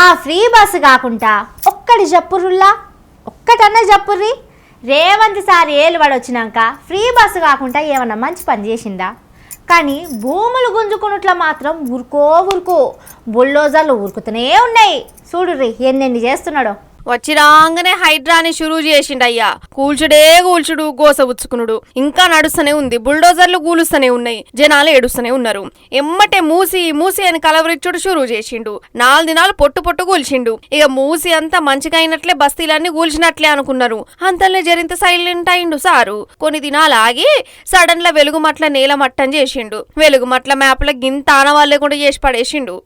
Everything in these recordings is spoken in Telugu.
ఆ ఫ్రీ బస్సు కాకుండా ఒక్కటి చెప్పుర్రుల్లా, ఒక్కటన్నా చెప్పుర్రి. రేవంత్ సార్ ఏలుబడి వచ్చినాక ఫ్రీ బస్సు కాకుండా ఏమన్నా మంచి పని చేసిందా? కానీ భూములు గుంజుకున్నట్ల మాత్రం ఊరుకో బుల్డోజర్లు ఊరుకుతూనే ఉన్నాయి. చూడుర్రి ఎన్నెన్ని చేస్తున్నాడో. వచ్చిరాగానే హైడ్రాని షురూ చేసిండయ్యా. కూల్చుడు గోస ఉచ్చుకునుడు ఇంకా నడుస్తూనే ఉంది. బుల్డోజర్లు కూలుస్తూనే ఉన్నాయి, జనాలు ఏడుస్తూనే ఉన్నారు. ఎమ్మటే మూసి అని కలవరిచ్చుడు షురూ చేసిండు. 4 దినాలు పొట్టు కూల్చిండు. ఇక మూసి అంతా మంచిగా అయినట్లే, బస్తీలన్నీ కూల్చినట్లే అనుకున్నారు. అంతలే జరింత సైలెంట్ అయిండు సారు. కొన్ని దినాలు ఆగి సడన్ లా వెలుగుమట్ల నేల మట్టం చేసిండు. వెలుగుమట్ల మ్యాప్ లో గింత ఆనవాళ్ళు లేకుండా చేసి పడేసిండు.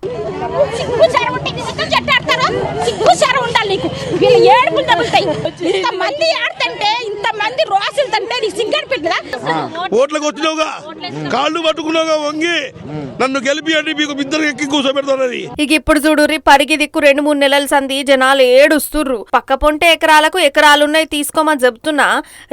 ఓట్లకు వచ్చినావుగా, కాళ్ళు పట్టుకున్నావుగా వంగి నన్ను గెలిపియండి, మీకు ఇద్దరు ఎక్కి కూర్చోబెడతానని. ఇక ఇప్పుడు చూడుర్రి, పరిగి దిక్కు 2-3 నెలల సంది జనాలు ఏడుస్తుర్రు. పక్క పొంటే ఎకరాలున్నాయి తీసుకోమని చెబుతున్నా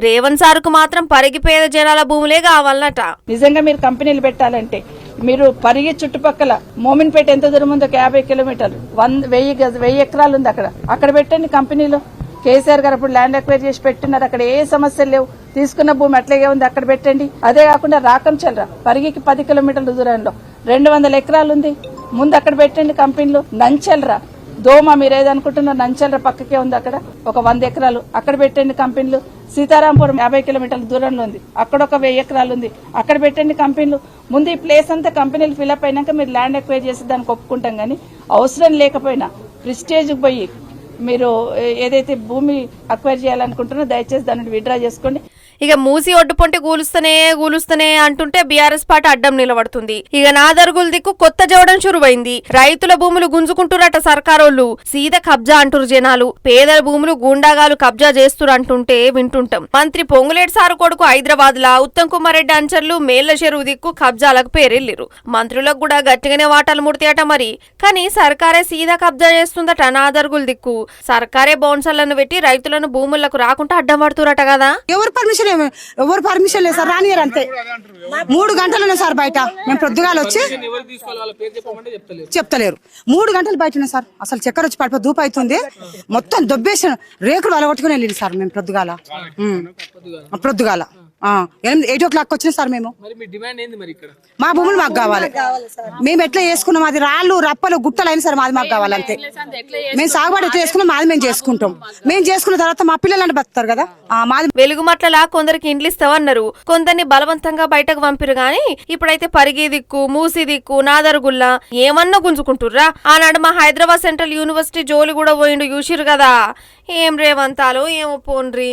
రేవంత్ సార్కు మాత్రం పరిగి పేద జనాల భూములే కావాలన్నట. నిజంగా మీరు కంపెనీలు పెట్టాలంటే మీరు పరిగి చుట్టుపక్కల మోమిన్పేట ఎంత దూరం ఉందో 50 కిలోమీటర్లు, 1000 ఎకరాలు ఉంది అక్కడ పెట్టండి కంపెనీలు. కేసీఆర్ గారు అప్పుడు ల్యాండ్ అక్వైర్ చేసి పెట్టినారు. అక్కడ ఏ సమస్యలు లేవు. తీసుకున్న భూమి అట్లాగే ఉంది, అక్కడ పెట్టండి. అదే కాకుండా రాకంచల్రా పరిగికి 10 కిలోమీటర్ల దూరంలో 200 ఎకరాలు ఉంది, ముందు అక్కడ పెట్టండి కంపెనీలు. నంచల్రా దోమ మీరు ఏదనుకుంటున్నారు, నంచల్రా పక్కకే ఉంది, అక్కడ ఒక 100 ఎకరాలు అక్కడ పెట్టండి కంపెనీలు. సీతారాంపురం 50 కిలోమీటర్ల దూరంలో ఉంది, అక్కడ ఒక 1000 ఎకరాలు ఉంది, అక్కడ పెట్టండి కంపెనీలు. ముందు ఈ ప్లేస్ అంతా కంపెనీలు ఫిల్అప్ అయినాక మీరు ల్యాండ్ అక్వైర్ చేసి దానికి ఒప్పుకుంటాం. కానీ అవసరం లేకపోయినా ప్రిస్టేజ్కి పోయి మీరు ఏదైతే భూమి అక్వైర్ చేయాలనుకుంటున్నారో దయచేసి దాన్ని విత్డ్రా చేసుకోండి. ఇక మూసి ఒడ్డు పొంటి కూలుస్తనే అంటుంటే బీఆర్ఎస్ పార్టీ అడ్డం నిలబడుతుంది. ఇక నాదరుగుల దిక్కు కొత్త జవడం షురువైంది. రైతుల భూములు గుంజుకుంటురట సర్కారోళ్ళు. సీద కబ్జా అంటురు జనాలు. పేదల భూములు గూండాగాలు కబ్జా చేస్తురు అంటుంటే వింటుంటాం. మంత్రి పొంగులేటి సారు కొడుకు హైదరాబాద్ లా ఉత్తమ్ కుమార్ రెడ్డి అంచర్లు మేళ్ల చెరువు దిక్కు కబ్జాలకు పేరెళ్లిరు. మంత్రులకు కూడా గట్టిగానే వాటాలు ముడితేట మరి. కానీ సర్కారే సీదా కబ్జా చేస్తుందట నాదరుగుల దిక్కు. సర్కారే బౌన్సర్లను పెట్టి రైతులను భూములకు రాకుండా అడ్డం పడుతురట కదా. ఎవరు పర్మిషన్ లేదు సార్, రానియరు అంతే. 3 గంటలు సార్ బయట. మేము పొద్దుగాల వచ్చి చెప్తలేరు. 3 గంటలు బయట ఉన్నాయి సార్. అసలు చక్కెర వచ్చి పడిపో దూపు అవుతుంది. మొత్తం దొబ్బేసిన రేకులు అలగొట్టుకుని వెళ్ళింది సార్. మేము పొద్దుగాల 8 o'clock వచ్చిన సార్. మేము మా భూములు మాకు కావాలి. మేము ఎట్లా చేసుకున్నాం, అది రాళ్ళు రప్పలు గుట్టలు అయినా సరే మాది మాకు కావాలంతే. మేము సాగుబడి ఎట్లా చేసుకున్నాం మాది మేము చేసుకుంటాం. మేము చేసుకున్న తర్వాత మా పిల్లలు బతుకుతారు కదా. మాది వెలుగుమట్లలా కొందరికి ఇండ్లు ఇస్తామన్నారు, కొందరిని బలవంతంగా బయటకు పంపిరు. గాని ఇప్పుడైతే పరిగి దిక్కు, మూసి దిక్కు, నాదరుగుల్లా ఏమన్నా గుంజుకుంటుర్రా. ఆనాడు మా హైదరాబాద్ సెంట్రల్ యూనివర్సిటీ జోలి కూడా పోయిండు చూసిరు కదా. ఏం రేవంతాలో ఏమో పోన్రి.